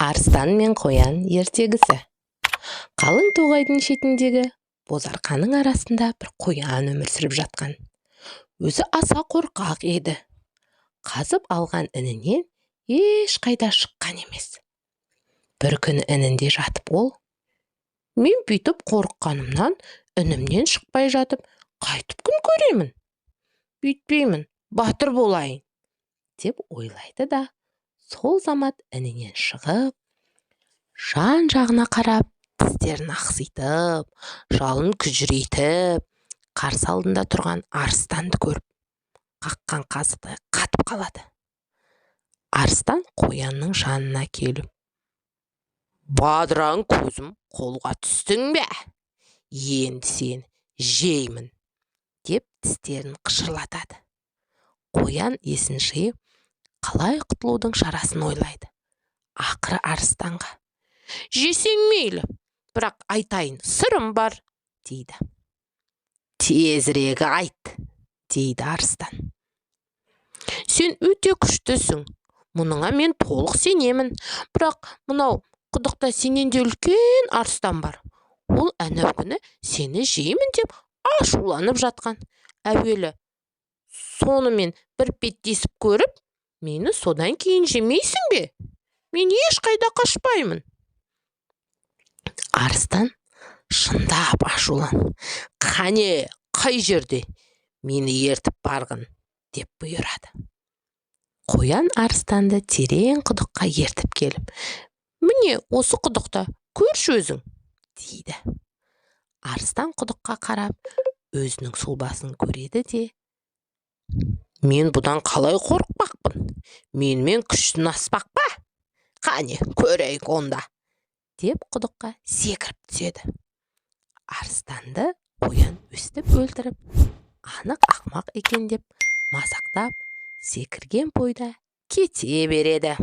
Арыстан мен қоян ертегісі. Қалың тоғайдың шетіндегі бозарқаның арасында бір қоян өмір сүріп жатқан. Өзі аса қорқақ еді. Қазып алған інінен ешқайда шыққан емес. Бір күні інінде жатып ол: "Мен бүйтіп қорыққанымнан інімнен шықпай жатып, қайтып күн көремін. Бүйтпеймін, батыр болайын", деп ойлайды да, сол замат інінен шығып, жан-жағына қарап, тістерін ақситып, жалын күжірейтіп, қарсы алдында тұрған арыстанды көріп, қаққан қазықтай қатып қалады. Арыстан қоянның жанына келіп: "Бадыраң көзім, қолға түстің бе? Енді сені жеймін", деп тістерін қышырлатады. Қоян есін жиып, қалай құтылудың шарасын ойлайды. Ақыры арыстанға: "Жесең мейлі, бірақ айтайын, сырым бар", дейді. "Тезірек айт", дейді арыстан. "Сен өте күштісің, мұныңа мен толық сенемін, бірақ мынау құдықта сенен де үлкен арыстан бар. Ол әнеукүні сені жеймін деп ашуланып жатқан. Әуелі сонымен бір беттесіп көріп, мені содан кейін жемейсің бе? Мен ешқайда қашпаймын". Арыстан шындап ашуланып: "Қане, қай жерде? Мені ертіп барғын", деп бұйырады. Қоян арыстанды терең құдыққа ертіп келіп: "Міне осы құдықта, көрші өзің", дейді. Арыстан құдыққа қарап, өзінің сұлбасын көреді де: "Мен бұдан қалай қорықпақпын? Менімен күш сынаспақ па? Қане, көрейік онда", деп құдыққа секіріп түседі. Арыстанды қоян өстіп өлтіріп, анық ақымақ екен деп мазақтап, секірген бойда кете береді.